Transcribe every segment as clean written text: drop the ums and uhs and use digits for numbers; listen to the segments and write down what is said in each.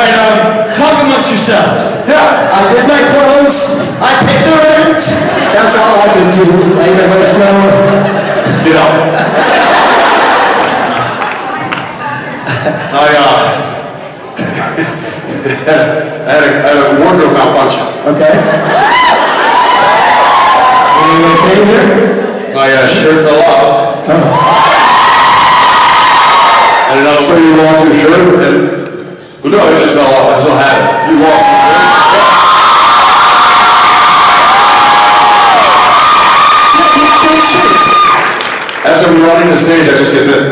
right, talk amongst yourselves. Yeah, I did my clothes, I paid the rent. That's all I could do. Later, let's go. You know. I had a wardrobe malfunction. Okay. Anything okay here? My shirt fell off. Oh. And another So you lost your shirt? Well, no, it just fell off. I still have it. You lost your shirt? As I'm running the stage, I just get this.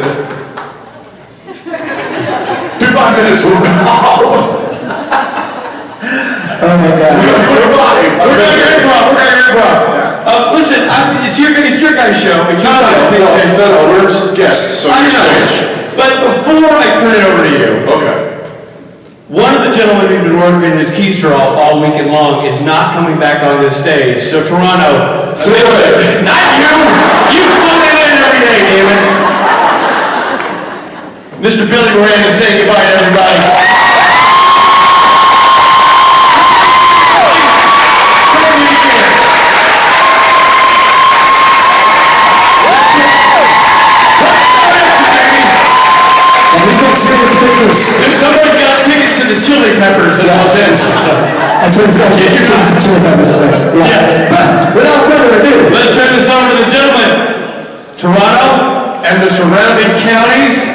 5 minutes, we're out. Oh my God. We're gonna get improv. Listen, it's your guys' show. It's your time. No, we're just guests, so you're stage. But before I turn it over to you, Okay. one of the gentlemen who's been working his keister all weekend long is not coming back on this stage. So Toronto, Say it. not you. You come in every day, damn it. Mr. Billy Miranda, say goodbye to everybody. Somebody got tickets to the Chili Peppers in Los Angeles. That's what it's called. Yeah. Without further ado, Let's turn this over to the gentleman. Toronto and the surrounding counties.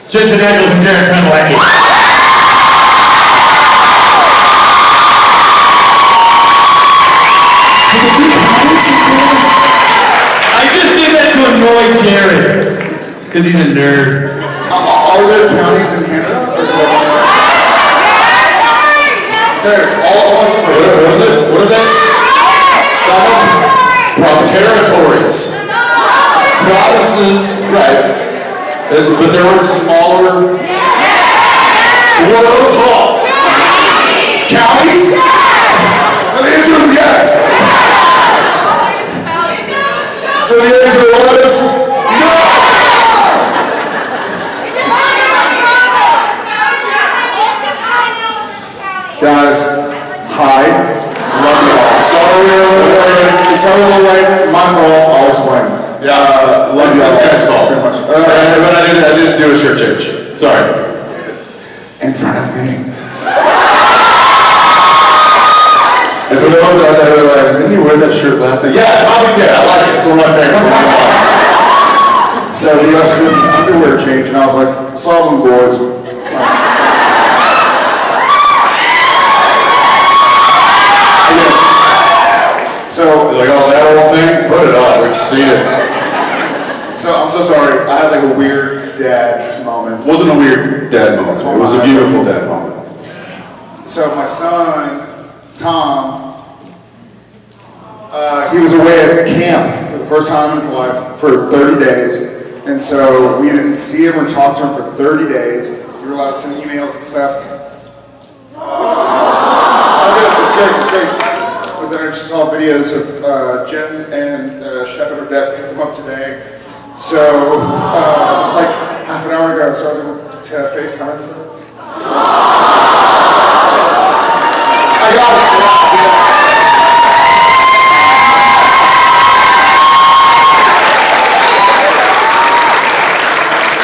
Jensen and Jared Pendelacki. I just did that to annoy Jared. Because he's a nerd. Are there counties in Canada? Or is it all What is it? What are they? Territories. Provinces, right. But there are smaller. So what are those called? Counties? So the answer is yes. So the answer was no. Guys, hi. Love you all. Sorry, it's a little late. My fault. I'll explain. Yeah, Love you all. This guy's fault. Very much. But I didn't do a shirt change. Sorry. In front of me. And for those out there who are like, didn't you wear that shirt last night? Yeah, I probably did. I like it. It's one of my favorites. So he asked me an underwear change, and I was like, "Solve them, boys." So, Like, oh, that whole thing? Put it on. We've seen it. so I'm so sorry. I had like a weird dad moment. It wasn't a weird dad moment. It was a beautiful dad moment. So my son, Tom, he was away at camp for the first time in his life for 30 days. And so we didn't see him or talk to him for 30 days. We were allowed to send emails and stuff. It's all good. It's great. But then I just saw videos of Jen and Shepard, her dad, picked him up today. So just like half an hour ago, so I was able to FaceTime and stuff. I got it.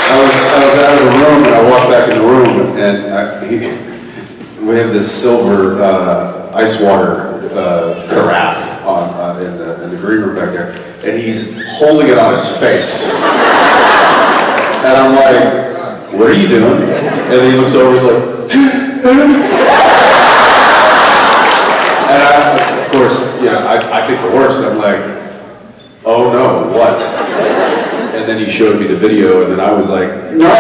I was out of the room and I walked back in the room and we have this silver ice water carafe in the green room back there, and he's holding it on his face. And I'm like, what are you doing? And then he looks over, he's like, and I, of course, I think the worst. I'm like, oh no, what? And then he showed me the video, and then I was like, no.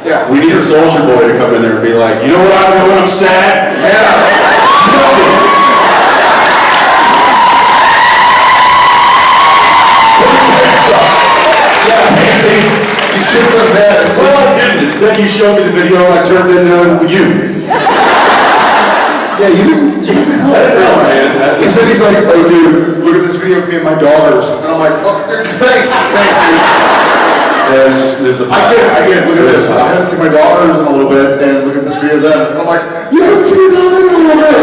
Yeah. We need a soldier boy to come in there and be like, you know what I do when I'm sad? Yeah. You should have done that. Well, I didn't. Instead, you showed me the video and I turned into you. Yeah, you didn't I didn't know, man. he said, he's like, oh dude, look at this video of me and my daughters. And I'm like, oh, thanks, dude. Yeah, there's a. I get it, look at this. I haven't seen my daughters in a little bit, and look at this video of them. And I'm like, you haven't seen your daughters in a little bit.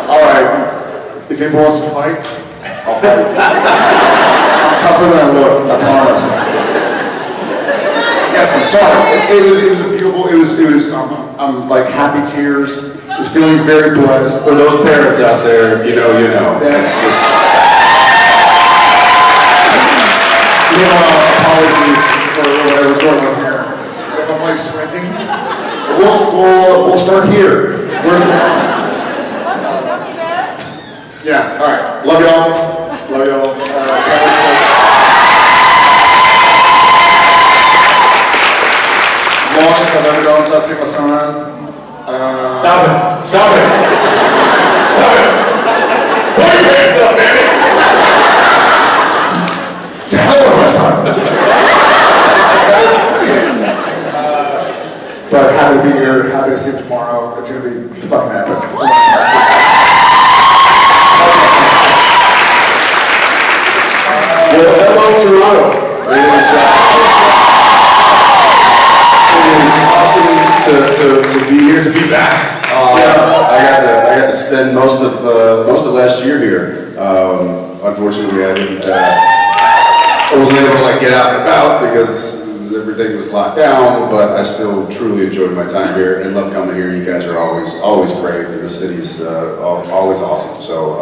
Alright, if anyone wants to fight, I'll fight. I'm tougher than I look, I promise. Yes, I'm sorry. It was a beautiful, I'm like happy tears, just feeling very blessed. For those parents out there, if you know, you know. That's just. Apologies for whatever's going on here. If I'm like sprinting, we'll start here. Where's the line? Yeah, alright. Love y'all. Love y'all. Longest I've ever gone without seeing my son. Stop it! Stop it! Stop it! Pull your pants up, man! To hell with my son! But happy to be here, happy to see him tomorrow. It's gonna be fucking epic. Well, hello, Toronto. It is awesome to be here, to be back. I got to spend most of last year here. Unfortunately, I wasn't able to like get out and about because everything was locked down. But I still truly enjoyed my time here and love coming here. You guys are always great. And the city's always awesome. So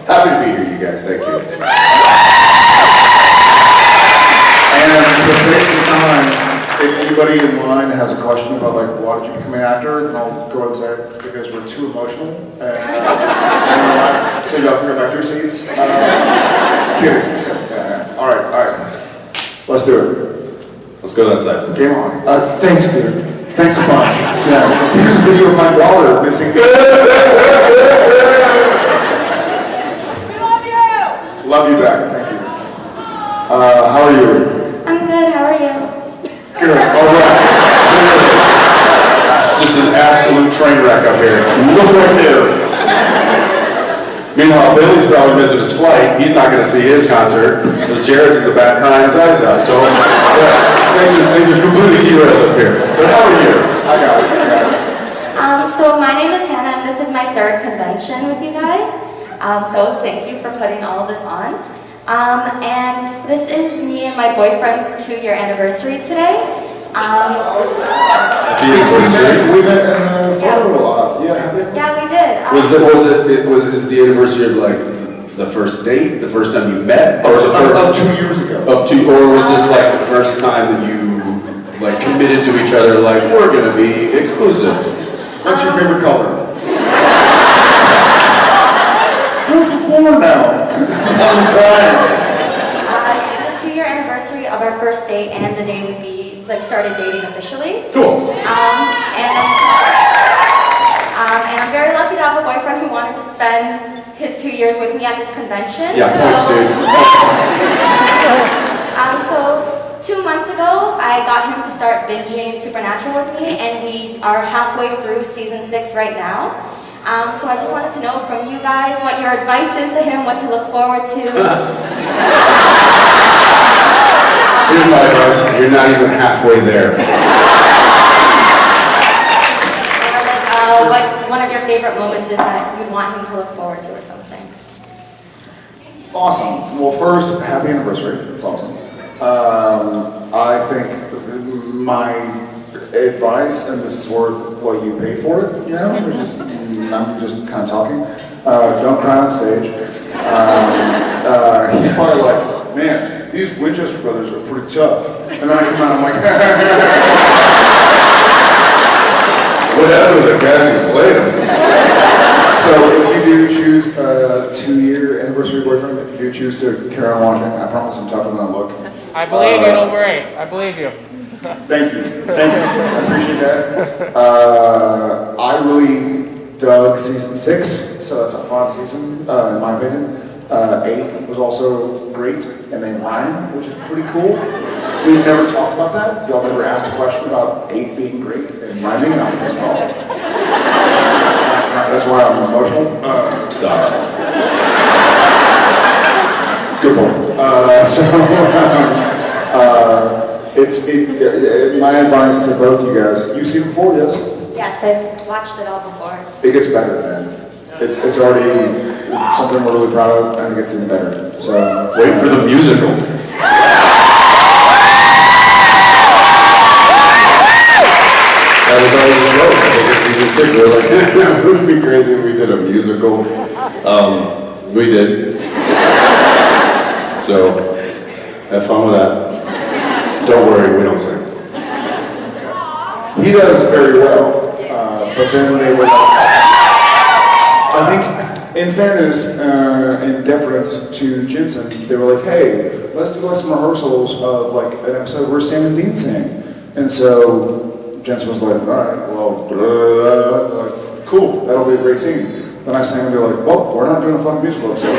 happy to be here, you guys. Thank you. And to save some time, if anybody in line has a question about like why did you become an actor, then I'll go and say it because we're too emotional. And so y'all can go back to your seats. Kidding. All right. Let's do it. Let's go that side. Game on. Thanks, dude. Thanks a bunch. Yeah. Here's a video of my daughter missing. We love you! Love you back. Thank you. How are you? I'm good, how are you? Good. All right. It's just an absolute train wreck up here. Look right there. Meanwhile, Billy's probably missing his flight. He's not going to see his concert because Jared's in the back crying his eyes out. So, yeah, things are completely derailed up here. But how are you? I got it. So my name is Hannah and this is my third convention with you guys. So thank you for putting all of this on. And this is me and my boyfriend's 2-year anniversary today. Happy anniversary. We met in the photo op. Yeah. Yeah, we did. Is it the anniversary of like the first date, the first time you met, or Of 2 years ago. or was this like the first time that you like committed to each other, like we're gonna be exclusive? What's your favorite color? 4 for 4 now. I'm crying. It's the 2-year anniversary of our first date and the day we started dating officially. Cool. And I'm very lucky to have a boyfriend who wanted to spend his 2 years with me at this convention. Yeah, thanks, dude. So 2 months ago, I got him to start binging Supernatural with me, and we are halfway through season 6 right now. So I just wanted to know from you guys what your advice is to him, what to look forward to. Here's my advice. You're not even halfway there. What one of your favorite moments is that you'd want him to look forward to or something. Awesome. Well, first, happy anniversary. It's awesome. I think my advice, and this is worth what you pay for it, you know, I'm just kind of talking. Don't cry on stage. He's probably like, man, these Winchester brothers are pretty tough. And then I come out, I'm like, Whatever the guys who played them. So if you do choose a 2-year anniversary boyfriend, if you do choose to carry on watching, I promise I'm tougher than I look. I believe you, don't worry. I believe you. Thank you. I appreciate that. I really dug season 6, so that's a fun season, in my opinion. 8 was also great, and they rhyme, which is pretty cool. We've never talked about that. Y'all never asked a question about 8 being great and rhyming, and I'm pissed off. That's why I'm emotional. Stop. Good point. My advice to both you guys. You've seen it before, yes? Yes, I've watched it all before. It gets better, man. It's already something we're really proud of, and it gets even better. So Wait for the musical. That was always a joke. I think it's season 6. We're like, it wouldn't be crazy if we did a musical. We did. So, have fun with that. Don't worry, we don't sing. he does very well, but then they were. I think, in fairness, in deference to Jensen, they were like, "Hey, let's do like some rehearsals of like an episode where Sam and Dean sing." And so Jensen was like, "All right, well, cool, that'll be a great scene." Then I sang and they're like, "Well, we're not doing a fucking musical episode."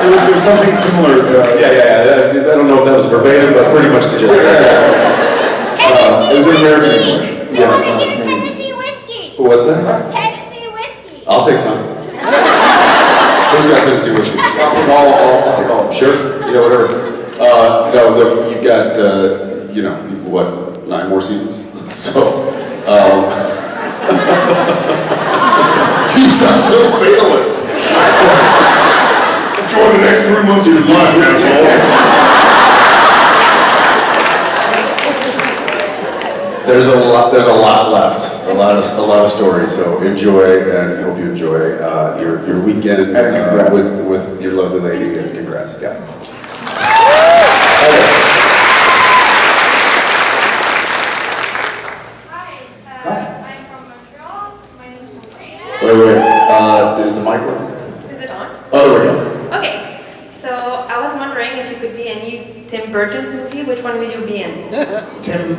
It was something similar to. Yeah. I don't know if that was verbatim, but pretty much the gist. It was in American English. Tennessee whiskey. What's that? Tennessee whiskey. I'll take some. Who's got Tennessee whiskey? I'll take all. Sure? Yeah, whatever. No, look, you've got, 9 more seasons? So, You sound so fatalist. Enjoy the next 3 months of your life, asshole. there's a lot left, a lot of stories. So enjoy, and hope you enjoy your weekend with your lovely lady. And congrats, yeah. Hi, I'm from Montreal. My name is Maria. Wait. Is the mic working? Is it on? Oh, there we go. Okay, so I was wondering if you could be in any Tim Burton's movie, which one would you be in? Tim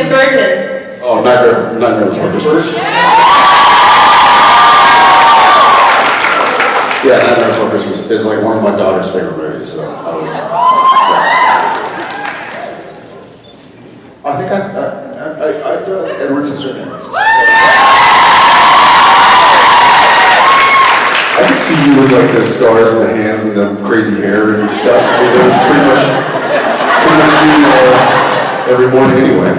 Burton. Oh, Nightmare Before Christmas. Yeah, Nightmare Before Christmas is like one of my daughter's favorite movies. So I think I'd do Edward Scissorhands. I could see you with like the scars on the hands and the crazy hair and stuff. I mean, that was pretty much me every morning anyway.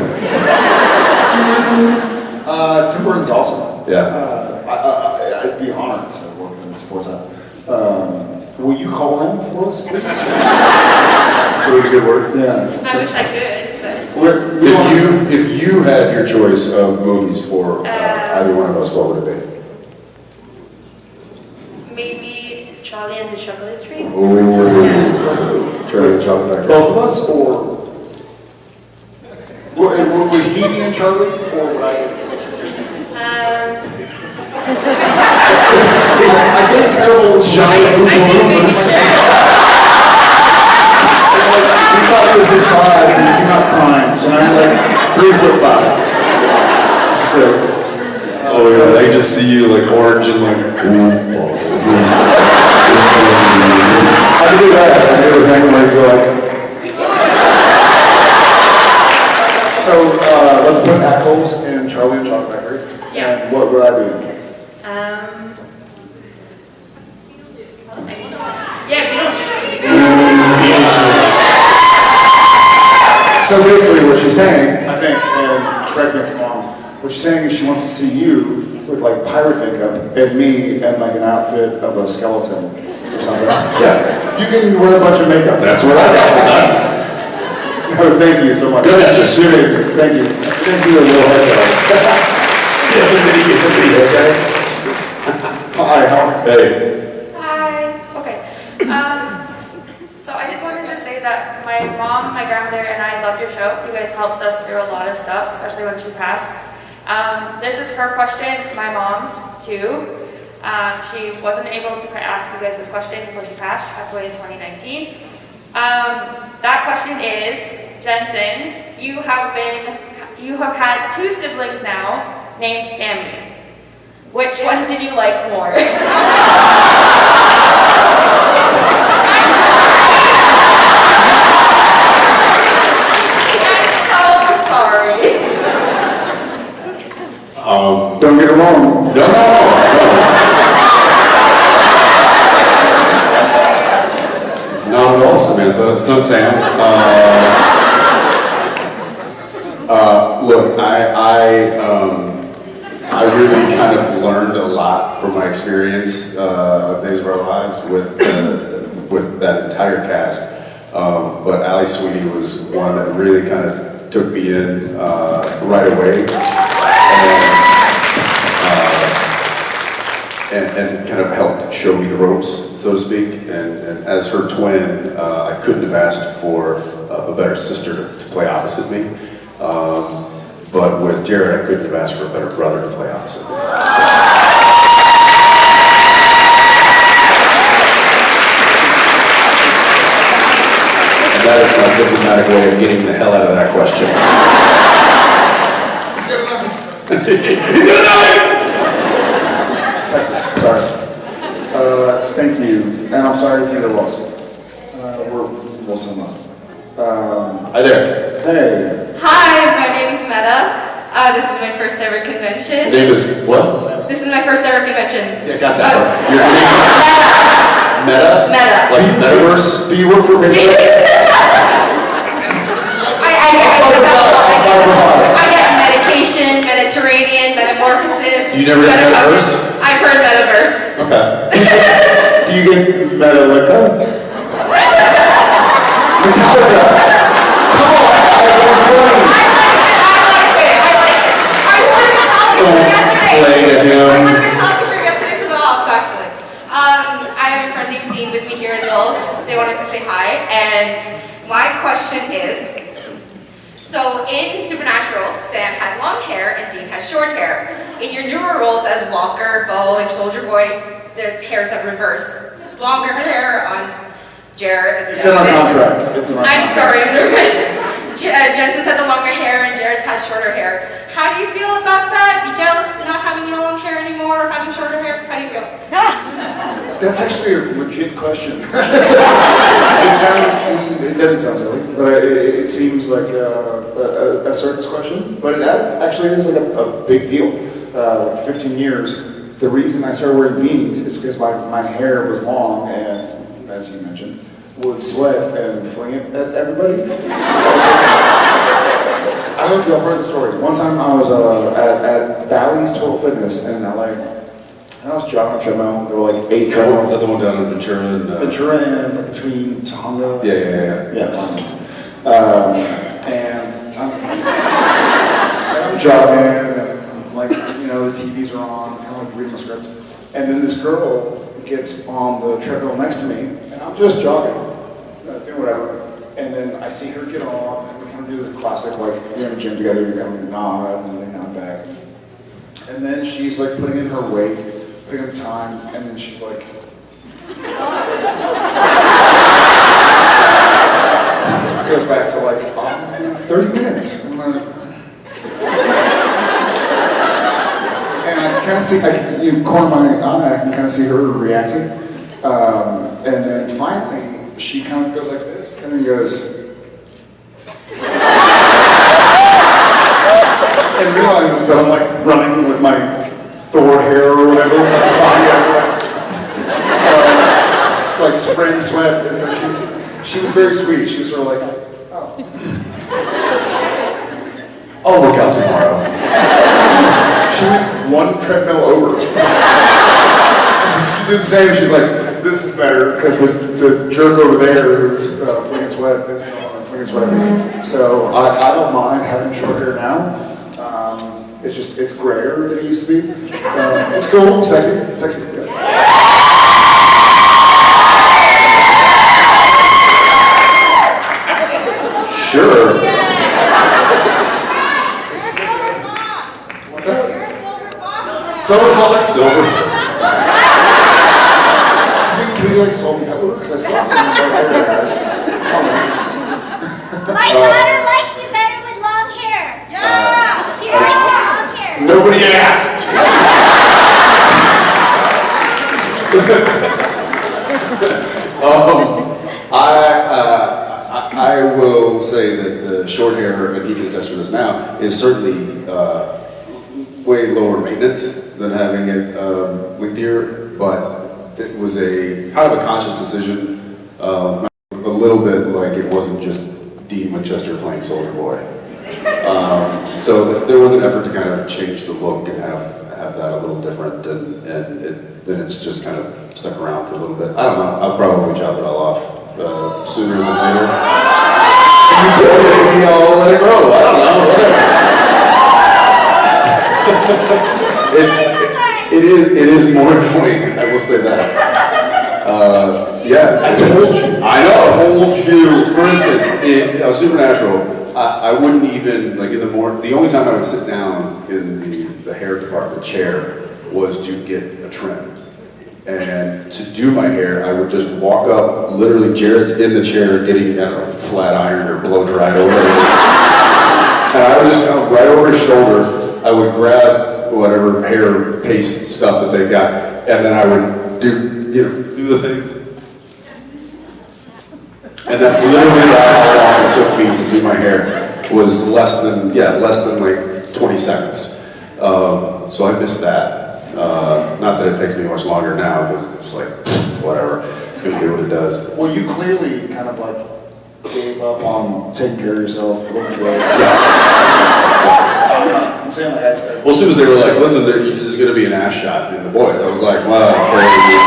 Tim Burton's awesome. Yeah. I'd be honored to work with him and support that. Will you call him for us, please? Put in a good word. Yeah. I wish I could, but If you had your choice of movies for either one of us, what would it maybe Charlie and the Chocolate Tree. be? Ooh, Charlie and the Chocolate Factory. Both of us, or would he be in Charlie, or would I? I get terrible giant Oompa We thought he was 6'5", and he came out crying, so now I'm like 3'5". It's great. Oh yeah, I just see you like orange and like. I can do that. I can do a thing where you go like. So let's put apples in Charlie and Chocolate Factory. Yeah. And what would I be? Yeah, Beetlejuice would be good. So basically what she's saying, I think, and correct me if I'm wrong, what she's saying is she wants to see you with like pirate makeup and me and like an outfit of a skeleton or something. Yeah, you can wear a bunch of makeup. That's what I got. No, thank you so much. Good answer. You're amazing. Thank you. Thank you a little head Hi, how? Hey. Hi. Okay. So I just wanted to say that my mom, my grandmother, and I love your show. You guys helped us through a lot of stuff, especially when she passed. This is her question, my mom's too. She wasn't able to ask you guys this question before she passed. She passed away in 2019. That question is, Jensen, you have had 2 siblings now named Sammy. Which one did you like more? I'm so sorry. wrong. No. Not at all, Samantha. So Sam, look, I really kind of learned a lot from my experience of Days of Our Lives with that entire cast. But Ali Sweeney was one that really kind of took me in right away. And kind of helped show me the ropes, so to speak. And as her twin, I couldn't have asked for a better sister to play opposite me. But with Jared, I couldn't have asked for a better brother to play opposite me. So. And that is my diplomatic way of getting the hell out of that question. He's got a knife! Texas, sorry. Thank you, and I'm sorry if you're lost. We'll sum up. Hi there. Hey. Hi, my name is Meta. This is my first ever convention. Your name is what? This is my first ever convention. Yeah, got that part. Your name? Meta? Meta. Like metaverse? Do you work for Facebook? I get medication, Mediterranean, metamorphosis. You never had metaverse? I've heard metaverse. Okay. Do you get Metallica? Metallica! Come on! I like it. I was on a Metallica show yesterday. Play to him. I was on a Metallica show yesterday for the Ops, actually. I have a friend named Dean with me here as well. They wanted to say hi, and my question is, so in Supernatural, Sam had long hair and Dean had short hair. In your newer roles as Walker, Bo, and Soldier Boy, their hairs have reversed. Longer hair on Jared. It's in our contract. I'm sorry, I'm nervous. Jensen's had the longer hair and Jared's had shorter hair. How do you feel about that? You jealous not having your long hair anymore or having shorter hair? How do you feel? That's actually a legit question. It doesn't sound silly, but it seems like a surface question. But that actually is like a big deal. 15 years. The reason I started wearing beanies is because my hair was long and, as you mentioned, would sweat and fling it at everybody. So I don't know if y'all heard the story. One time I was at Bally's Total Fitness in LA. And I was jogging on a treadmill. There were like 8 treadmills. Is that the one down in Ventura? Ventura and like between Tahonga. Yeah. And I'm jogging, and like, you know, the TVs are on, kind of like reading my script. And then this girl gets on the treadmill next to me, and I'm just jogging, doing whatever. And then I see her get on, and we kind of do the classic, like, you're in the gym together, you kind of nod, and then nod back. And then she's like putting in her weight, putting in the time, and then she's like, goes back to like, 30 minutes. And I'm like, and I kind of see, you corner my eye, I can kind of see her reacting. And then finally, she kind of goes like this, and then goes, and realizes that I'm like running with my Thor hair or whatever, like spring sweat. And so she was very sweet. She was sort of like, oh. I'll work out tomorrow. She went one treadmill over. She did the same. She's like, this is better because the jerk over there who's flinging sweat is flinging sweat at me. So I don't mind having short hair now. It's just, it's grayer than it used to be. It's cool, sexy. Yeah. Sure. You're a silver fox. What's that? You're a silver fox now. Silver fox. Silver. Can we like salt and pepper? Because I still have some right there, guys. My daughter likes you better with long hair. Yeah. She likes your long hair. Nobody asked. I will say that the short hair, and he can attest to this now, is certainly way lower maintenance. minutes than having it lengthier, but it was a kind of a conscious decision, a little bit like it wasn't just Dean Winchester playing Soldier Boy. So there was an effort to kind of change the look and have that a little different, and then it's just kind of stuck around for a little bit. I don't know, I'll probably chop it all off sooner than later. Maybe I'll let it grow, I don't know, whatever. It is more annoying, I will say that. Yeah. I told you. I know. I told you. For instance, in Supernatural, I wouldn't even, like in the morning, the only time I would sit down in the hair department chair was to get a trim. And to do my hair, I would just walk up, literally Jared's in the chair getting, I don't know, flat ironed or blow dried or whatever it is. And I would just come right over his shoulder, I would grab whatever hair paste stuff that they got, and then I would do the thing. And that's literally how long it took me to do my hair, was less than like 20 seconds. So I missed that. Not that it takes me much longer now, because it's like, whatever, it's gonna do what it does. Well, you clearly kind of like gave up on taking care of yourself a little bit. I'm saying like Well, as soon as they were like, listen, there's gonna be an ass shot in the boys, I was like, well, crazy.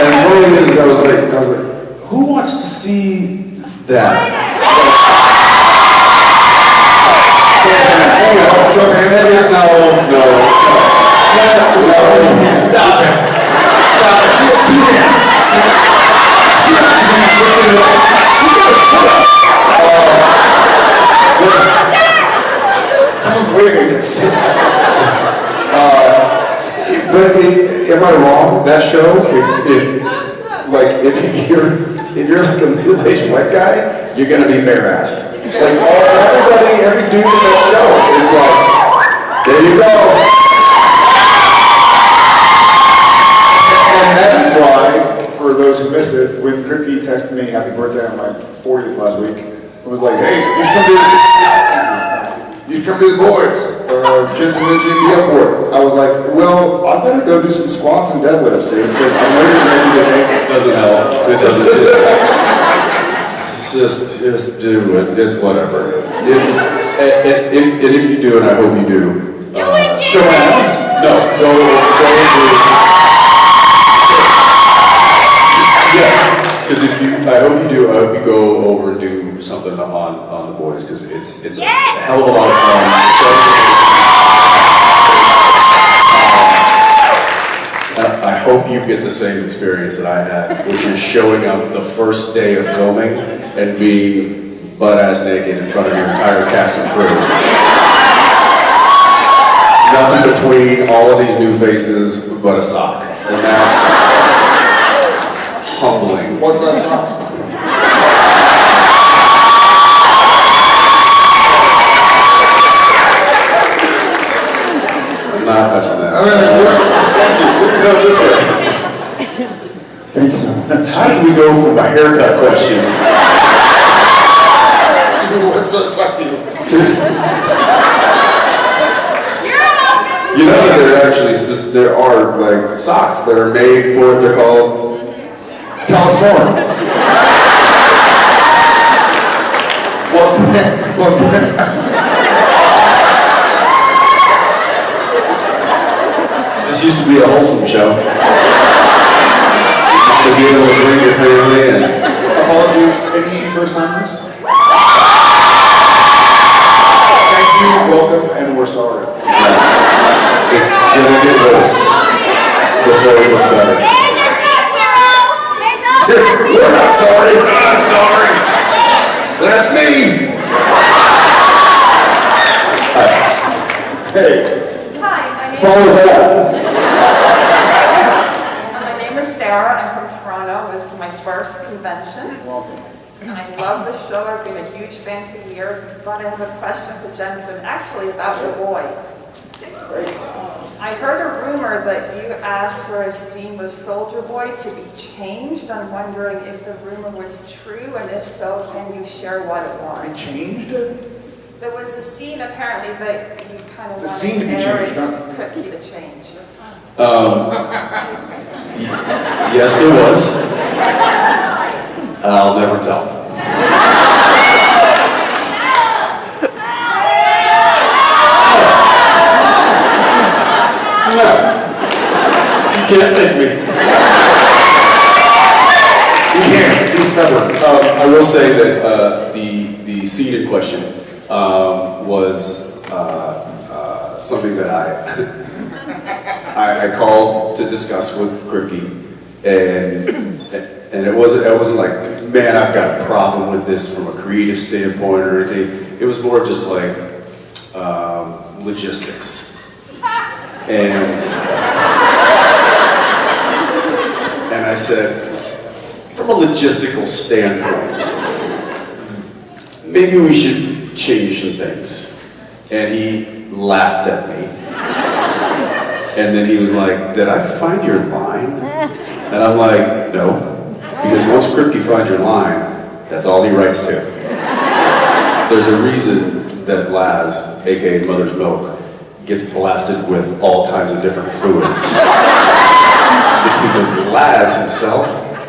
And the funny thing is, I was like, who wants to see that? No, stop it. Stop it. She has two hands. She has two hands. She's got a foot up. Sounds weird. But am I wrong? That show, if you're like a middle-aged white guy, you're gonna be bare-assed. Like every dude in that show is like, there you go. And that is why, for those who missed it, when Kripke texted me happy birthday on my 40th last week, it was like, hey, you should come to the boys. Jensen mentioned you'd be up for it. I was like, well, I'm gonna go do some squats and deadlifts, dude, because I know you're gonna be naked. It doesn't help. It doesn't. Just do it. It's whatever. And if you do it, I hope you do. Show hands? No. Go. Yes. Because I hope you do. I hope you go over and do something on the boys, because it's a hell of a lot of fun. I hope you get the same experience that I had, which is showing up the first day of filming and being butt-ass naked in front of your entire cast and crew. Nothing between all of these new faces but a sock. And that's humbling. What's that sock? I'm not touching that. No, this way. Thank you so much. How did we go from a haircut question What's that sock you? You know that there are like socks that are made for it. They're called Thomas More. What brand? This used to be a wholesome show. You used to be able to bring your family in. Apologies, any first timers? Thank you, welcome, and we're sorry. It's gonna get worse before it gets better. We're not sorry. We're not sorry. That's me. Hey, Hi, my name follow that. My name is Sarah. I'm from Toronto. This is my first convention. Welcome. And I love the show. I've been a huge fan for years. But I have a question for Jensen, actually about the boys. I heard a rumor that you asked for a scene with Soldier Boy to be changed. I'm wondering if the rumor was true, and if so, can you share what it I was? changed it? There was a scene apparently that you kind of The scene to be changed, huh? Cookie to change. Yes, there was. I'll never tell. No. You can't make me. You can't. Be stubborn. I will say that the scene in question was something that I called to discuss with Kripke, and it wasn't like, man, I've got a problem with this from a creative standpoint or anything. It was more just like logistics. And I said, from a logistical standpoint, maybe we should change some things. And he laughed at me. And then he was like, did I find your line? And I'm like, no. Because once Kripke finds your line, that's all he writes to. There's a reason that Laz, aka Mother's Milk, gets blasted with all kinds of different fluids. It's because Laz himself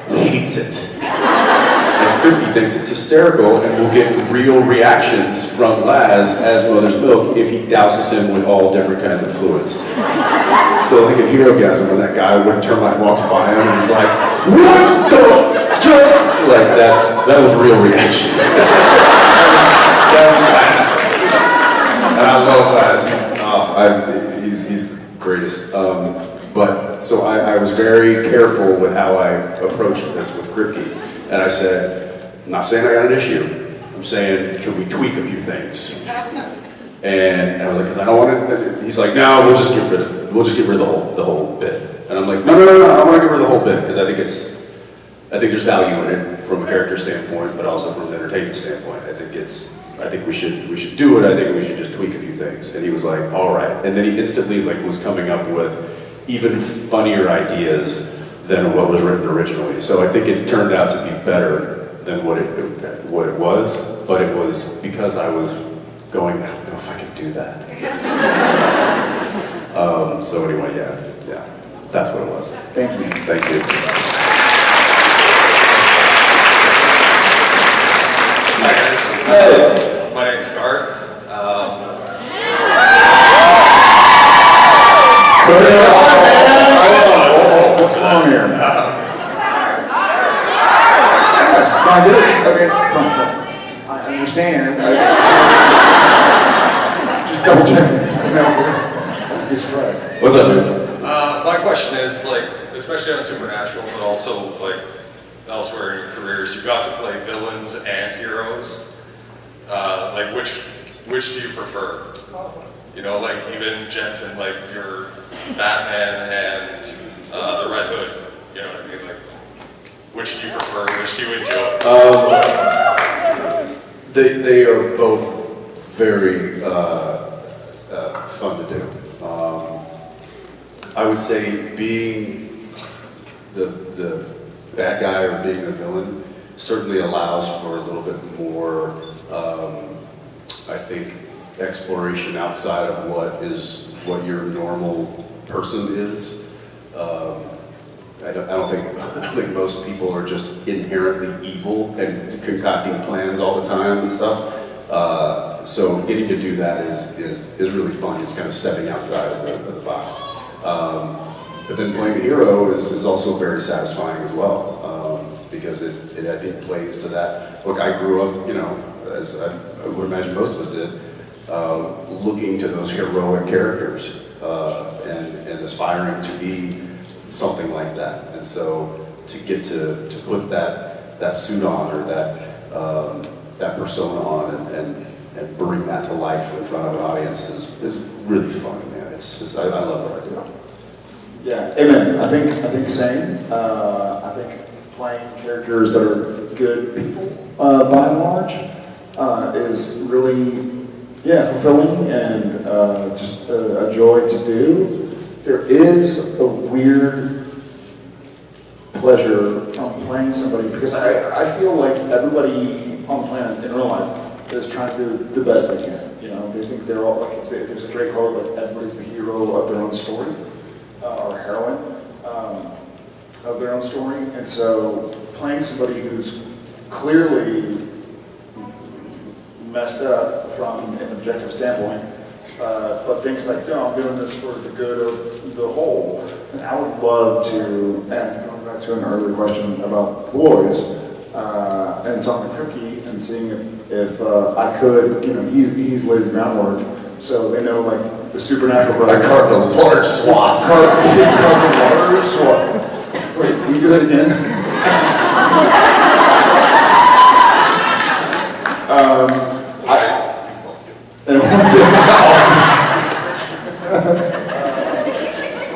hates it. And Kripke thinks it's hysterical and will get real reactions from Laz as Mother's Milk if he douses him with all different kinds of fluids. So like in Herogasm, when that guy with termite walks by him and he's like, what the just like that was real reaction. That was Laz. And I love Laz. He's the greatest. But so I was very careful with how I approached this with Kripke. And I said, I'm not saying I got an issue. I'm saying, can we tweak a few things? And I was like, because I don't want to. He's like, no, we'll just get rid of it. We'll just get rid of the whole bit. And I'm like, no, I don't want to get rid of the whole bit because I think there's value in it from a character standpoint, but also from an entertainment standpoint. I think we should do it. I think we should just tweak a few things. And he was like, all right. And then he instantly was coming up with even funnier ideas than what was written originally. So I think it turned out to be better than what it was, but it was because I was going, I don't know if I can do that. So anyway, yeah, that's what it was. Thank you. Thank you. Hi guys. Hey. My name's Garth. What's going on here? Yes, I did. Okay, fine. I understand. Just double checking. I'd be surprised. What's up, dude? My question is, especially on Supernatural, but also elsewhere in your careers, you got to play villains and heroes. Which do you prefer? You know, even Jensen, your Batman and the Red Hood. You know what I mean? Which do you prefer? Which do you enjoy? They are both very fun to do. I would say being the bad guy or being the villain certainly allows for a little bit more, I think, exploration outside of what your normal person is. I don't think most people are just inherently evil and concocting plans all the time and stuff. So getting to do that is really fun. It's kind of stepping outside of the box. But then playing the hero is also very satisfying as well, because it I think plays to that. Look, I grew up, as I would imagine most of us did, looking to those heroic characters and aspiring to be something like that. And so to get to put that suit on or that persona on and bring that to life in front of an audience is really fun, man. It's just I love what I do. Yeah, amen. I think same. I think playing characters that are good people, by and large, is really, fulfilling and just a joy to do. There is a weird pleasure from playing somebody because I feel like everybody on the planet in real life is trying to do the best they can. You know, they think they're all like. There's a great quote like everybody's the hero of their own story, or heroine of their own story. And so, playing somebody who's clearly messed up from an objective standpoint, but thinks like, no, I'm doing this for the good of the whole. And I would love to, and going back to an earlier question about boys, and talking to Cookie and seeing if I could, you know, he's laid the groundwork, so they know like the supernatural brother. I carved a large swath. Carved a large swath. Wait, can you do that again?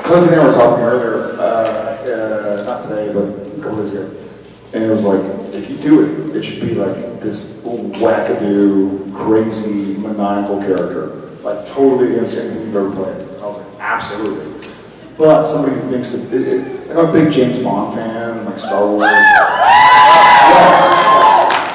Cliff and I were talking earlier, not today, but a couple days ago, and it was like, if you do it, it should be like this wackadoo, crazy, maniacal character, like totally against anything you've ever played. I was like, absolutely. But somebody who thinks that, I'm a big James Bond fan, like Star Wars. Yes.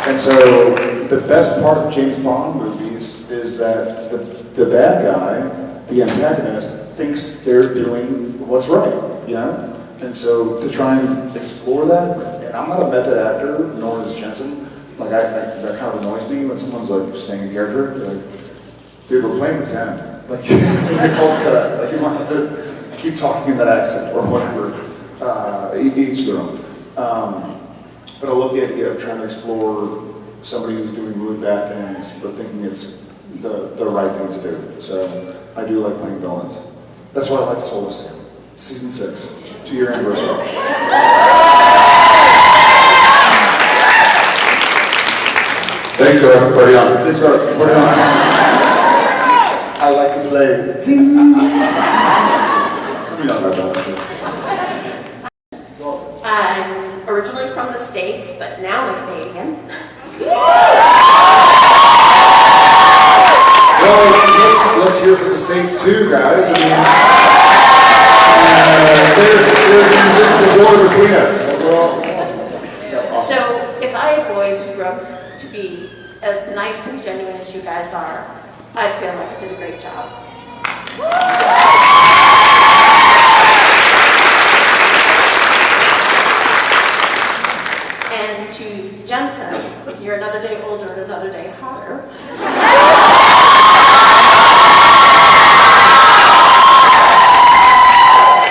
And so the best part of James Bond movies is that the bad guy, the antagonist, thinks they're doing what's right, you know? And so to try and explore that, and I'm not a method actor, nor is Jensen. Like that kind of annoys me when someone's like staying in character. They're like, dude, we're playing pretend. Like they call it cut. Like you might have to keep talking in that accent or whatever. Each their own. But I love the idea of trying to explore somebody who's doing really bad things, but thinking it's the right thing to do. So I do like playing villains. That's why I like Soul Stand. Season 6, 2-year anniversary. Thanks, Garth. Party on. Thanks, Garth. Party on. I like to play. Ting. Some of y'all know that. I'm originally from the States, but now I'm Canadian. Well, let's hear from the States too, guys. I mean, there's an invisible door between us. So, if I had boys who grew up to be as nice and genuine as you guys are, I'd feel like I did a great job. And to Jensen, you're another day older and another day hotter.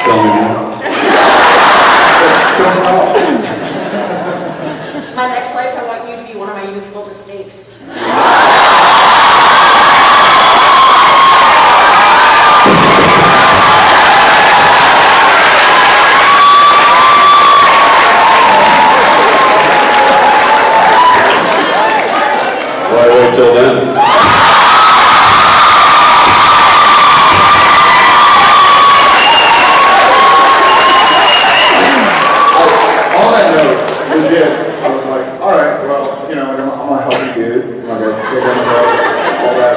Tell me more. Don't stop. My next life, I want you to be one of my youthful mistakes. Why wait till then? On that note, legit, I was like, all right, well, you know, like I'm a healthy dude. I'm not gonna take care of myself, all that.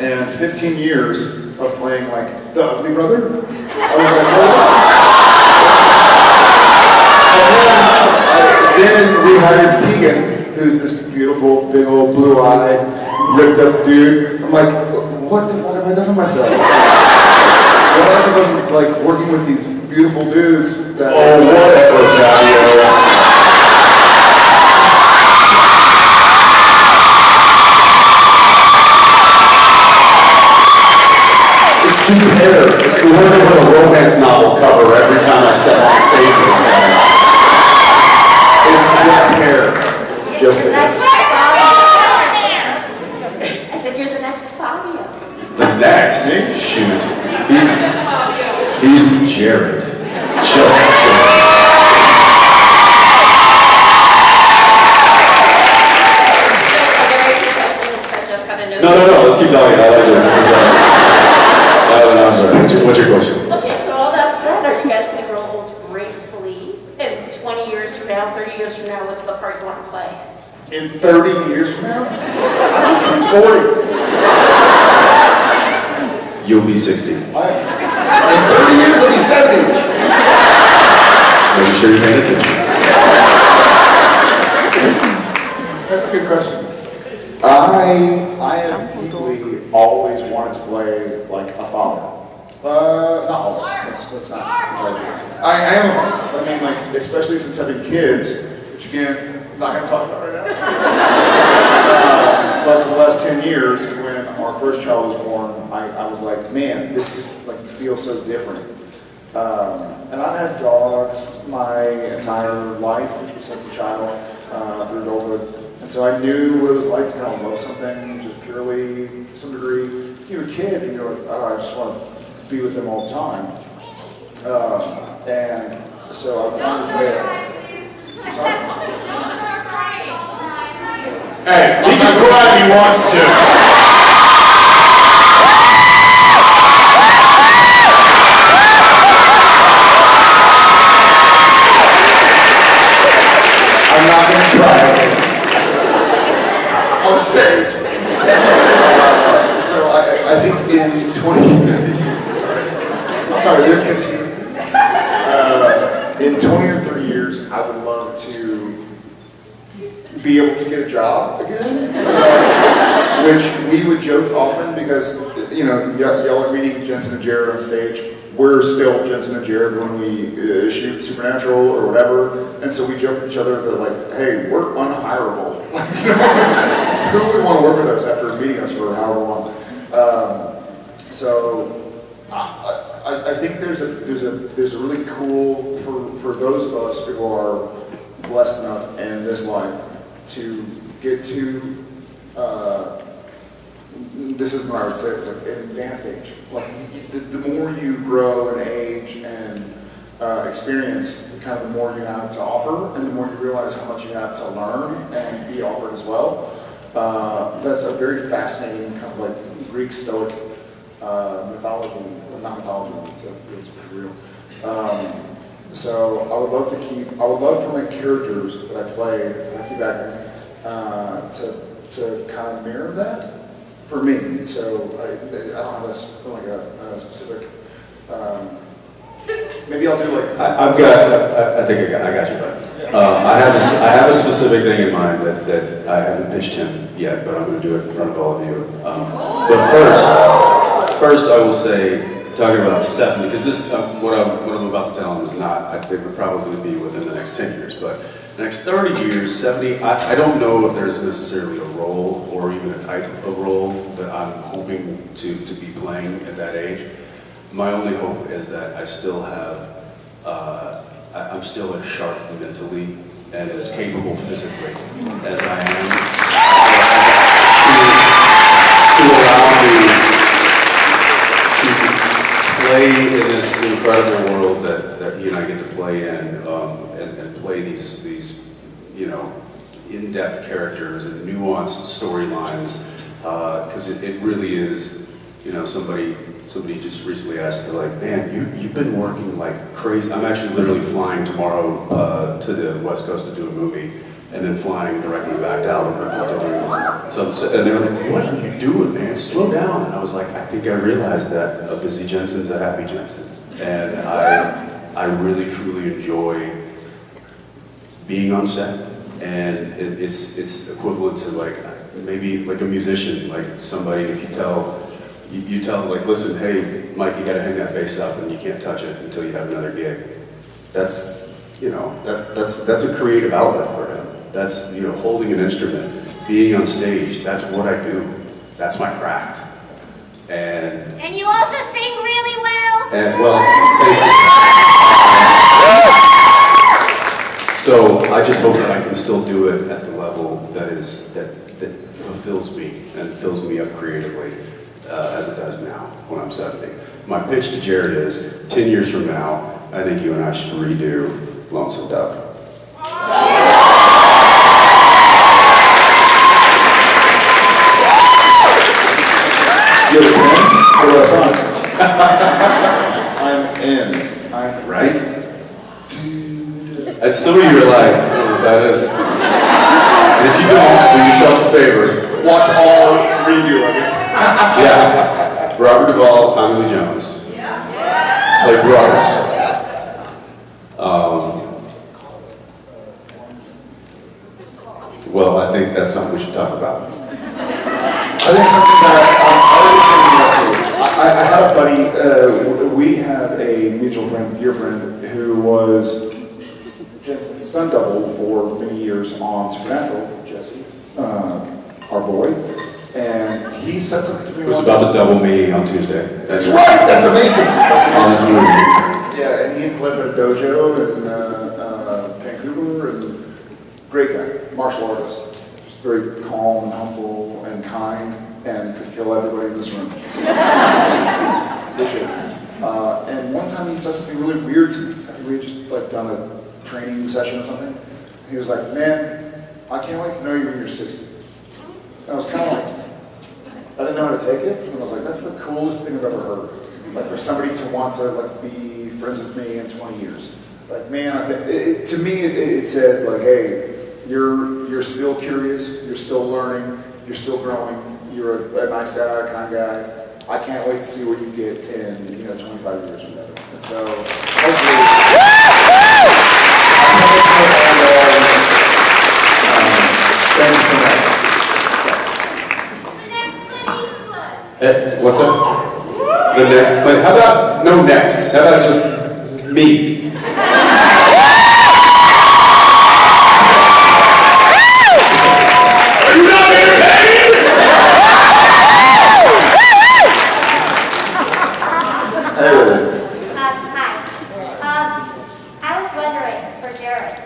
And 15 years of playing like the ugly brother, I was like, well, then we hired Keegan, who's this beautiful, big old blue-eyed, ripped up dude. I'm like, what the fuck have I done to myself? What have I been like working with these beautiful dudes that whatever, Fabio. it's just hair. It's literally a romance novel cover every time I step on stage with this guy. It's just hair. It's just You're the hair. next Fabio. I said you're the next Fabio. The next? Shoot. He's Jared. Just Jared. No, let's keep talking. I like this. This is I'm sorry. What's your question? Okay, so all that said, are you guys going to grow old gracefully? And 20 years from now, 30 years from now, what's the part you want to play? In 30 years from now, I just turned 40. You'll be 60. In 30 years, I'll be 70. Just making sure you're paying attention. That's a good question. I have deeply always wanted to play like a father. Not always. That's not. I am a father. But I mean, like, especially since having kids, which again, I'm not going to talk about right now. But for the last 10 years, when our first child was born, I was like, man, this is like feels so different. And I've had dogs my entire life since a child through adulthood. And so I knew what it was like to kind of love something just purely, to some degree. You're a kid and you're like, oh, I just want to be with them all the time. And so I wanted to play it. Sorry. Hey, he can cry if he wants to. I'm not going to cry on stage. So I think in 20, sorry, they're kids here. In 20 or 30 years, I would love to be able to get a job again, which we would joke often because, you know, y'all are meeting Jensen and Jared on stage. We're still Jensen and Jared when we shoot Supernatural or whatever, and so we joke with each other that like, hey, we're unhireable. Who would want to work with us after meeting us for however long? So I think there's a really cool for those of us who are blessed enough in this life to get to. This is what I would say, like in advanced age. Like the more you grow in age and experience, kind of the more you have to offer, and the more you realize how much you have to learn and be offered as well. That's a very fascinating kind of like Greek Stoic mythology, not mythology. It's pretty real. So I would love for my characters that I play, that I keep acting, to kind of mirror that. For me, so I don't have a specific. Maybe I'll do like. I think I got you, bud. I have a specific thing in mind that I haven't pitched him yet, but I'm going to do it in front of all of you. But first I will say, talking about 70, because this what I'm about to tell him is not. It would probably be within the next 10 years, but the next 30 years, 70. I don't know if there's necessarily a role or even a type of role that I'm hoping to be playing at that age. My only hope is that I still have, I'm still as sharp mentally and as capable physically as I am to allow me to play in this incredible world that he and I get to play in, and play these you know, in-depth characters and nuanced storylines, because it really is, you know, somebody just recently asked, like, man, you've been working like crazy. I'm actually literally flying tomorrow to the West Coast to do a movie, and then flying directly back to Albuquerque to do some, and they were like, what are you doing, man? Slow down. And I was like, I think I realized that a busy Jensen's a happy Jensen, and I really truly enjoy being on set. And it's equivalent to like maybe like a musician, like somebody, if you tell like, listen, hey Mike, you gotta hang that bass up and you can't touch it until you have another gig. That's, you know, that's a creative outlet for him. That's, you know, holding an instrument, being on stage, that's what I do. That's my craft. And you also sing really well. And well, thank you. So I just hope that I can still do it at the level that fulfills me and fills me up creatively as it does now when I'm 70. My pitch to Jared is 10 years from now, I think you and I should redo Lonesome Dove. You're the pen? Or a song? I'm in. I'm right. And some of you are like, I don't know what that is. And if you don't, do yourself a favor. Watch all redo of it. Yeah. Robert Duvall, Tommy Lee Jones. Play brothers. Well, I think that's something we should talk about. I think something that I had a buddy. We had a mutual friend, dear friend, who was Jensen's stunt double for many years on Supernatural. Jesse, our boy, and he said something to me. He was about to double me on Tuesday. That's right. That's amazing. On this movie. Yeah, and he and Cliff had a dojo in Vancouver, and great guy, martial artist. Just very calm and humble and kind, and could kill everybody in this room. Legit. And one time he said something really weird to me. I think we had just like done a training session or something. He was like, "Man, I can't wait to know you when you're 60." And I was kind of like, I didn't know how to take it, and I was like, "That's the coolest thing I've ever heard." Like for somebody to want to like be friends with me in 20 years. Like, man, I think to me it said like, "Hey, you're still curious, you're still learning, you're still growing, you're a nice guy, a kind guy. I can't wait to see what you get in 25 years from now." And so hopefully, thank you so much. What's up? The next, but how about no next? How about just me? Are you not entertained? Hi. I was wondering, for Jared,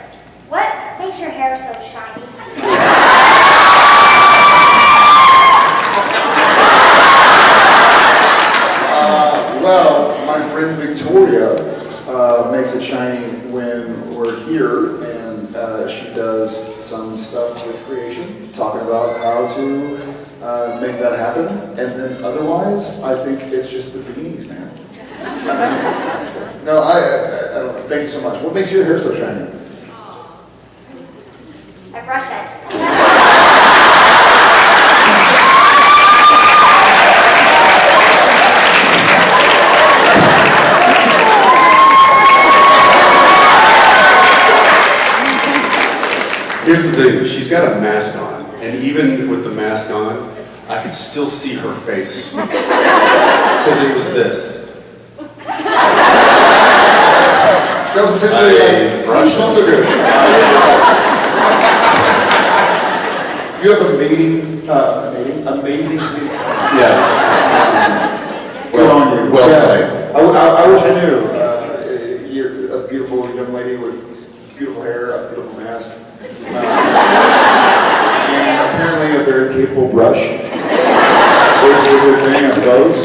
what makes your hair so shiny? Well, my friend Victoria makes it shiny when we're here, and she does some stuff with creation, talking about how to make that happen. And then otherwise, I think it's just the beanies, man. No, I don't know. Thank you so much. What makes your hair so shiny? I brush it. Here's the thing, she's got a mask on, and even with the mask on, I could still see her face. Because it was this. That was essentially like, you smell so good. You have amazing face. Yes. Good on you. Well played. I wish I knew. You're a beautiful young lady with beautiful hair, a beautiful mask. And apparently a very capable brush. Which is a good thing, I suppose.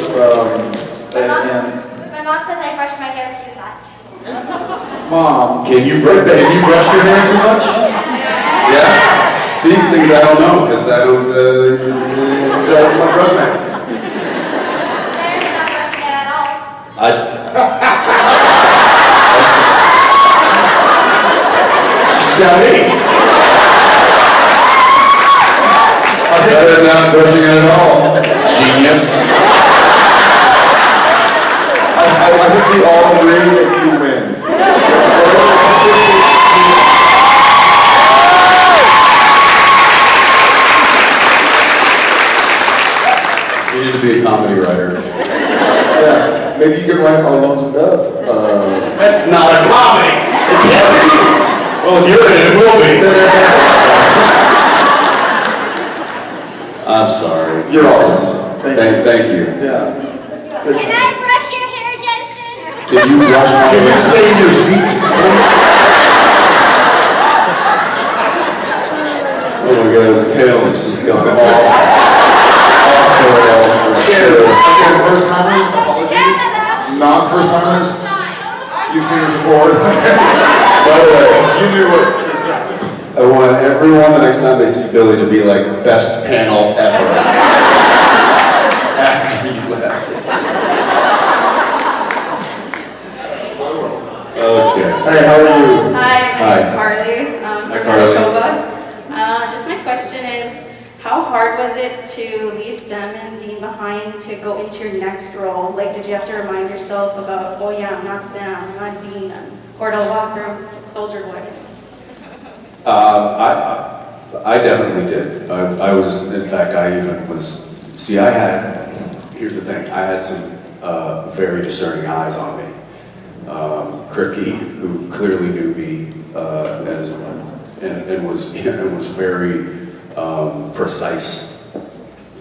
My mom says I brush my hair too much. Mom, Can you brush your hair too much? Yeah? See, things I don't know, because I don't want to brush my hair. Claire's not brushing it at all. She's got me. Better than not brushing it at all. Genius. I think we all agree that you win. You need to be a comedy writer. Yeah, maybe you can write Our Lonesome Dove. That's not a comedy. It can't be. Well, if you're in it, it will be. I'm sorry. You're awesome. Thank you. Yeah. Can I brush your hair, Jensen? Can you brush my Can you hair? stay in your seat, please? Oh my God, it's pale. It's just gone off the rails for sure. Again, first timers, apologies. Not first timers. You've seen this before. By the way, you knew what. I want everyone the next time they see Billy to be like, best panel ever. After you left. Okay. Hey, how are you? Hi, my name's Carly. Hi, From Carly. Manitoba. Just my question is, how hard was it to leave Sam and Dean behind to go into your next role? Like, did you have to remind yourself about, oh yeah, I'm not Sam, I'm not Dean, I'm Cordell Walker, Soldier Boy? I definitely did. I was, in fact, I even was See, here's the thing, I had some very discerning eyes on me. Cricky, who clearly knew me, and was very precise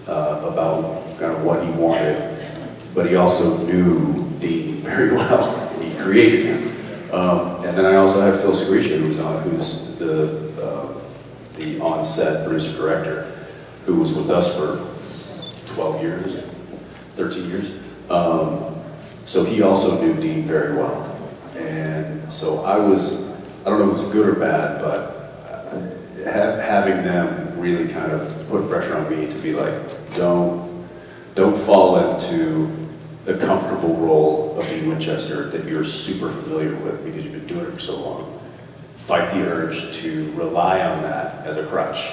about kind of what he wanted, but he also knew Dean very well. He created him. And then I also had Phil Segretia, who's the on-set producer-director, who was with us for 12 years, 13 years. So he also knew Dean very well. And so I don't know if it was good or bad, but having them really kind of put pressure on me to be like, don't fall into the comfortable role of Dean Winchester that you're super familiar with because you've been doing it for so long. Fight the urge to rely on that as a crutch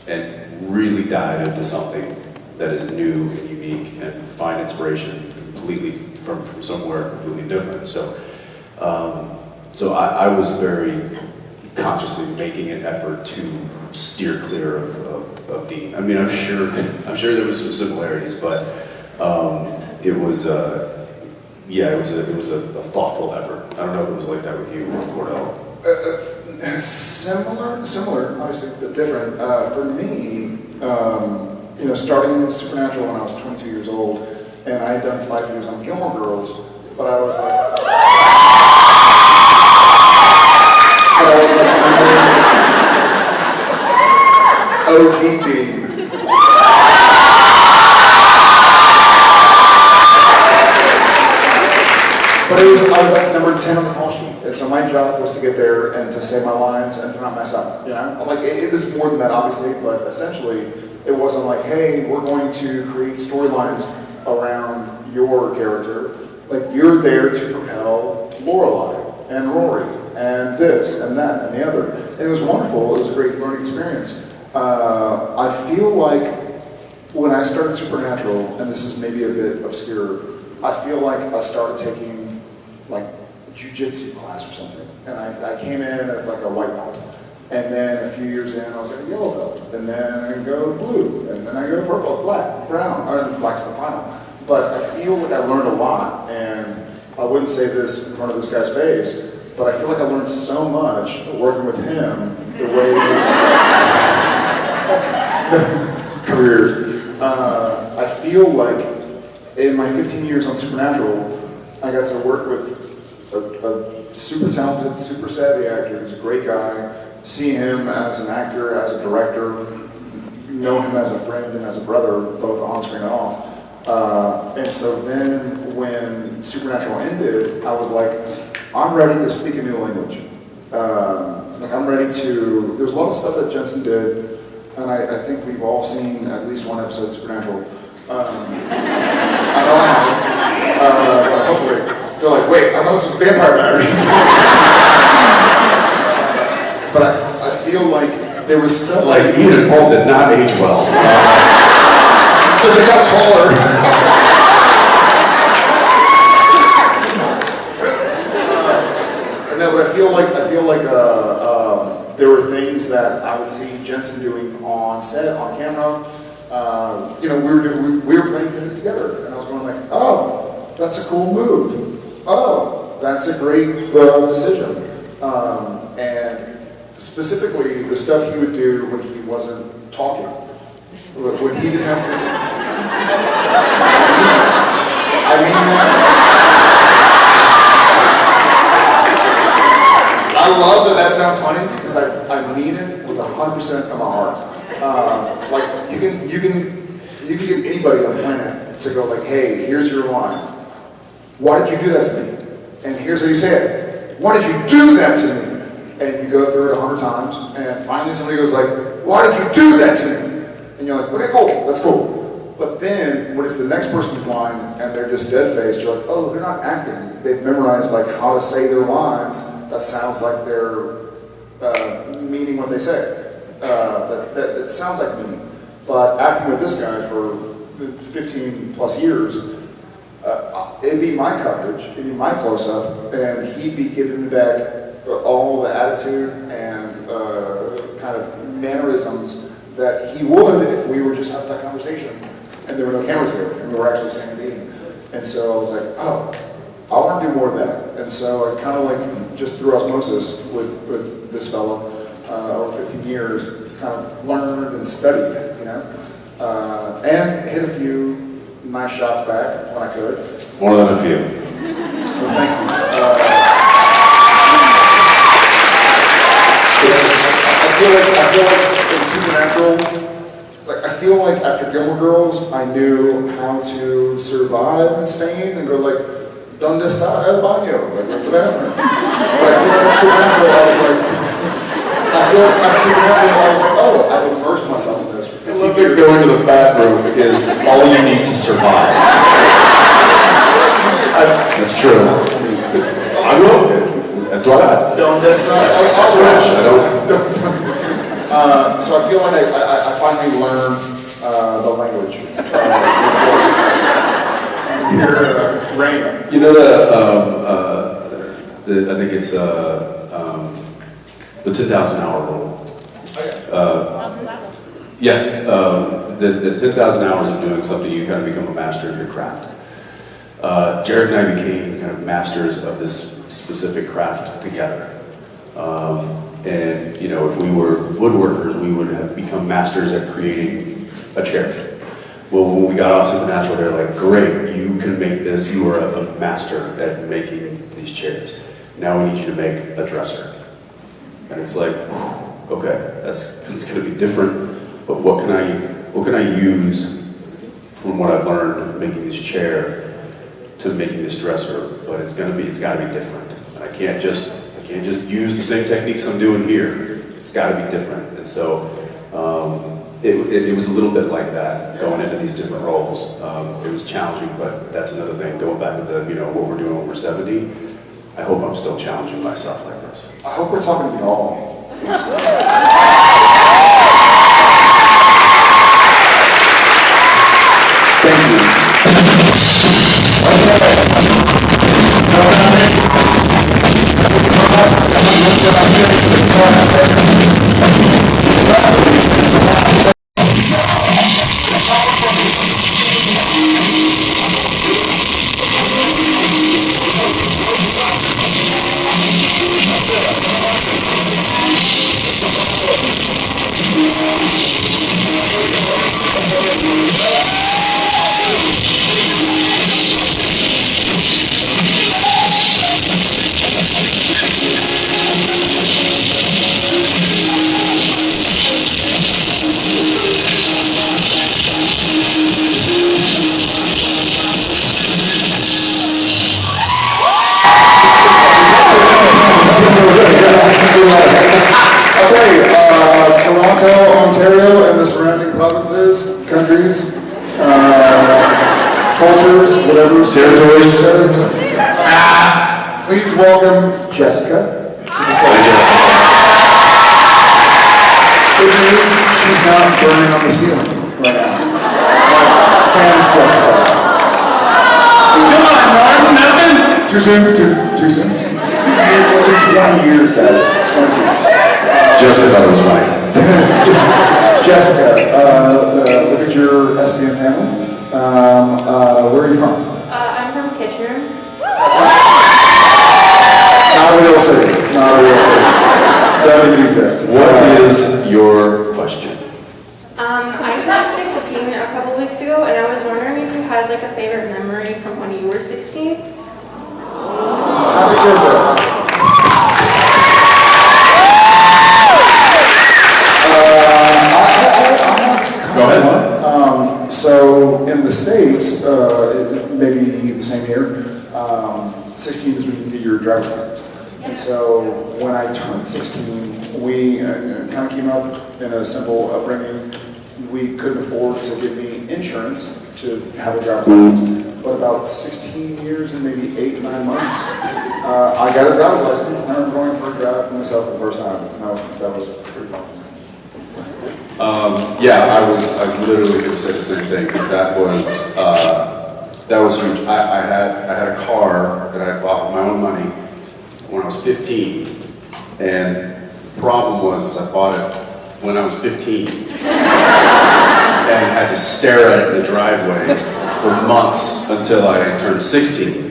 and really dive into something that is new and unique and find inspiration completely from somewhere completely different. So I was very consciously making an effort to steer clear of Dean. I mean, I'm sure there was some similarities, but it was a thoughtful effort. I don't know if it was like that with you, Cordell. Similar, obviously, but different. For me, starting Supernatural when I was 22 years old, and I had done 5 years on Gilmore Girls, but I was like, OG Dean. But I was like number 10 on the call sheet. And so my job was to get there and to say my lines and to not mess up, you know? Like, it was more than that, obviously, but essentially, it wasn't like, hey, we're going to create storylines around your character. Like, you're there to propel Lorelai and Rory and this and that and the other. And it was wonderful. It was a great learning experience. I feel like when I started Supernatural, and this is maybe a bit obscure, I feel like I started taking like jiu-jitsu class or something. And I came in as like a white belt. And then a few years in, I was like a yellow belt. And then I go blue. And then I go purple, black, brown. Black's the final. But I feel like I learned a lot. And I wouldn't say this in front of this guy's face, but I feel like I learned so much working with him, the way careers. I feel like in my 15 years on Supernatural, I got to work with a super talented, super savvy actor. He's a great guy. See him as an actor, as a director, know him as a friend and as a brother, both on screen and off. And so then when Supernatural ended, I was like, I'm ready to speak a new language. Like I'm ready to, there's a lot of stuff that Jensen did, and I think we've all seen at least one episode of Supernatural. I know I haven't, but hopefully. They're like, wait, I thought this was Vampire Diaries. But I feel like there was stuff like Ian and Paul did not age well. But they got taller. And then, but I feel like there were things that I would see Jensen doing on set, on camera. We were playing things together, and I was going like, oh, that's a cool move. Oh, that's a great decision. And specifically, the stuff he would do when he wasn't talking. When he didn't have... I mean... I love that sounds funny because I mean it with 100% of my heart. Like, you can get anybody on the planet to go like, hey, here's your line. Why did you do that to me? And here's how you say it. Why did you do that to me? And you go through it 100 times, and finally somebody goes like, why did you do that to me? And you're like, okay, cool, that's cool. But then, when it's the next person's line, and they're just dead-faced, you're like, oh, they're not acting. They've memorized like how to say their lines that sounds like they're meaning what they say. That sounds like me. But acting with this guy for 15 plus years, it'd be my coverage, it'd be my close-up, and he'd be giving me back all the attitude and kind of mannerisms that he would if we were just having that conversation. and there were no cameras there, and we were actually saying Dean. And so I was like, oh, I want to do more of that. And so I kind of like, just through osmosis with this fellow, over 15 years, kind of learned and studied, you know, and hit a few nice shots back when I could. More than a few. Well, thank you. I feel like in Supernatural, like I feel like after Gilmore Girls, I knew how to survive in Spain and go like, "Donde está el baño?" Like, where's the bathroom? But I feel like in Supernatural, I was like, oh, I've immersed myself in this for 15 years. Going to the bathroom is all you need to survive. That's true. I will. Toilet. Donde está? That's French. I don't. So I feel like I finally learned the language. Rain. You know I think it's the 10,000 hour rule. Yes, the 10,000 hours of doing something, you kind of become a master of your craft. Jared and I became kind of masters of this specific craft together. And, you know, if we were woodworkers, we would have become masters at creating a chair. Well, when we got off Supernatural, they're like, great, you can make this, you are a master at making these chairs. Now we need you to make a dresser. And it's like, okay, it's gonna be different, but what can I use from what I've learned making this chair to making this dresser? But it's gotta be different. And I can't just use the same techniques I'm doing here. It's gotta be different. And so it was a little bit like that going into these different roles. It was challenging, but that's another thing. Going back to the, you know, what we're doing when we're 70, I hope I'm still challenging myself like this. I hope we're talking to the all. Thank you. Okay, Toronto, Ontario, and the surrounding provinces, countries, cultures, whatever territories says. Please welcome Jessica to the stage. Good news, she's not burning on the ceiling right now. Sam's Jessica. Come on, Martin, nothing? Too soon? Too soon? It's been 20 years, guys. 20. Jessica, that was fine. Jessica, look at your SPN family. Where are you from? I'm from Kitchener. Not a real city. Not a real city. Doesn't even exist. What is your question? I turned 16 a couple weeks ago, and I was wondering if you had like a favorite memory from when you were 16. Happy birthday. Go ahead. So in the States, maybe the same here, 16 is when you get your driver's license. And so when I turned 16, we kind of came up in a simple upbringing. We couldn't afford to give me insurance to have a driver's license. But about 16 years and maybe 8 or 9 months, I got a driver's license and I remember going for a drive for myself for the first time. And that was pretty fun. Yeah, I literally going to say the same thing, because that was huge. I had a car that I had bought with my own money when I was 15, and the problem was I bought it when I was 15. and had to stare at it in the driveway for months until I turned 16.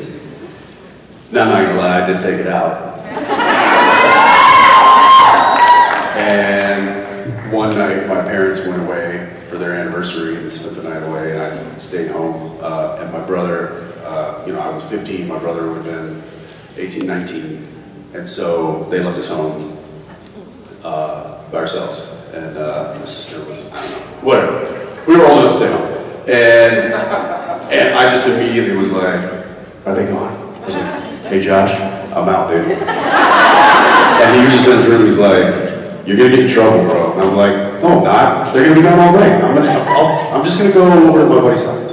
Now, I'm not gonna lie, I did take it out. And one night, my parents went away for their anniversary and spent the night away, and I stayed home. And my brother, I was 15, my brother would have been 18, 19. And so they left us home by ourselves. And my sister was, I don't know, whatever. We were old enough to stay home. And I just immediately was like, are they gone? I was like, hey Josh, I'm out, dude. And he was just in his room, he's like, you're gonna get in trouble, bro. And I'm like, no, I'm not. They're gonna be gone all day. I'm just gonna go over to my buddy's house.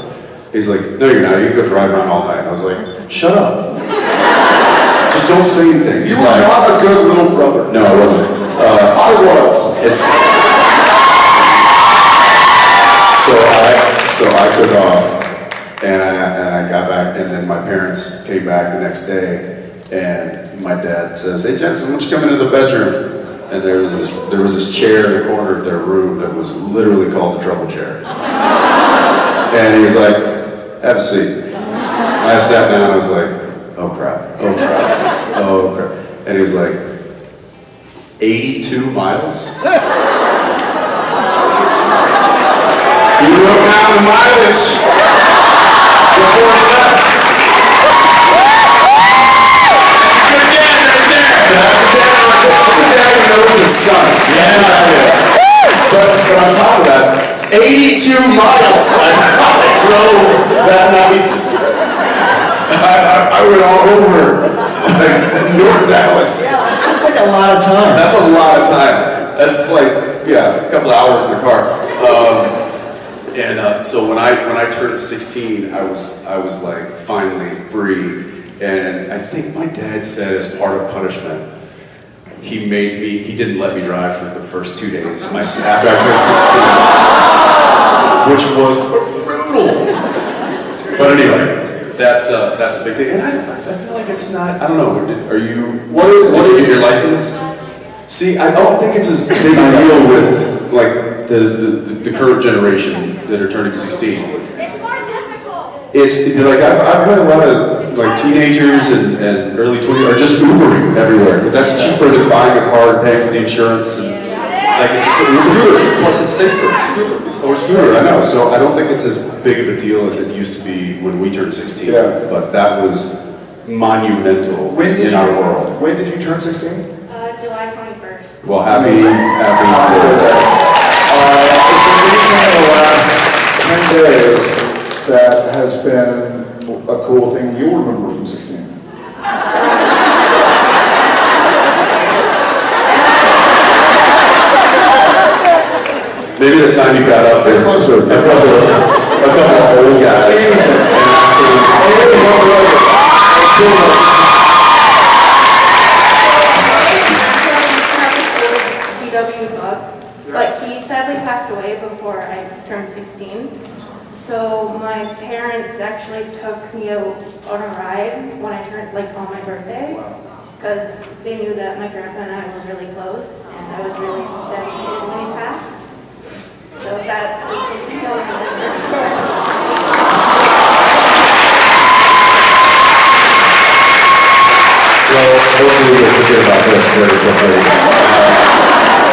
He's like, no, you're not. You can go drive around all night. And I was like, shut up. Just don't say anything. You were not a good little brother. No, I wasn't. I was. So I took off, and I got back, and then my parents came back the next day, and my dad says, hey Jensen, why don't you come into the bedroom? And there was this chair in the corner of their room that was literally called the trouble chair. And he was like, have a seat. And I sat down and I was like, oh crap, oh crap, oh crap. And he was like, 82 miles? He wrote down the mileage before he left. Good dad right there. That's a dad who knows his son. Yeah, that is. But on top of that, 82 miles I drove that night. I went all over North Dallas. That's like a lot of time. That's a lot of time. That's like, a couple of hours in the car. So when I turned 16, I was like finally free. And I think my dad said as part of punishment, he didn't let me drive for the first 2 days after I turned 16, which was brutal. But anyway, that's a big thing. And I feel like it's not, I don't know, what is your license? See, I don't think it's as big a deal with like the current generation that are turning 16. It's more difficult. It's like I've heard a lot of like teenagers and early 20s are just Ubering everywhere because that's cheaper than buying a car and paying for the insurance and like it's just a scooter. Plus it's safer. Or scooter, I know. So I don't think it's as big of a deal as it used to be when we turned 16. Yeah. But that was monumental in our world. When did you turn 16? July 21st. Well, happy birthday. It's anything in the last 10 days that has been a cool thing you'll remember from 16? Maybe the time you got up there, a couple of old guys. But he sadly passed away before I turned 16. So my parents actually took me out on a ride when I turned, on my birthday, because they knew that my grandpa and I were really close, and I was really devastated when he passed. So that is something I remember. Well, hopefully you'll forget about this very quickly.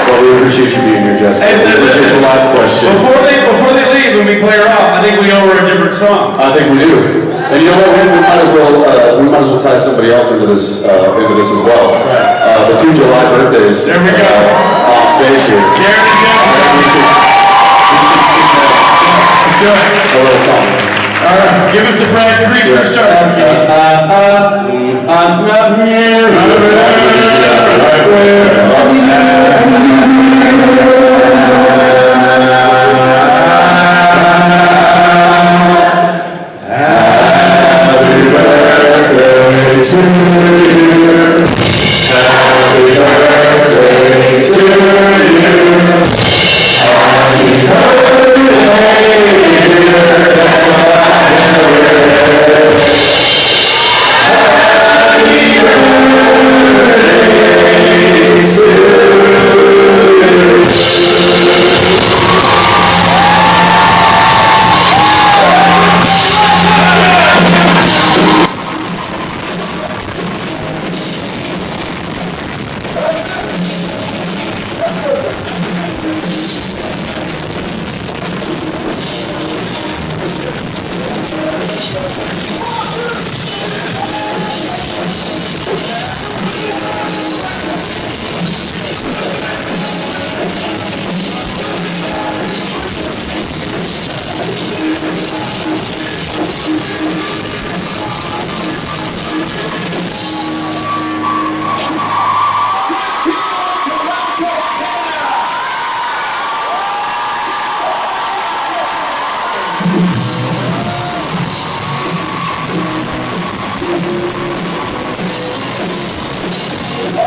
But we appreciate you being here, Jessica. And we appreciate your last question. Before they leave and we play her off, I think we owe her a different song. I think we do. And you know what? We might as well tie somebody else into this as well. The 2 July birthdays. There we go. Off stage here. Jared and Jensen. We should sing that. Good. A little song. All right, give us the Brad Creaser start. I'm not here, right Happy birthday to you. Happy birthday to you. Happy birthday, dear. That's all I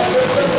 Thank you.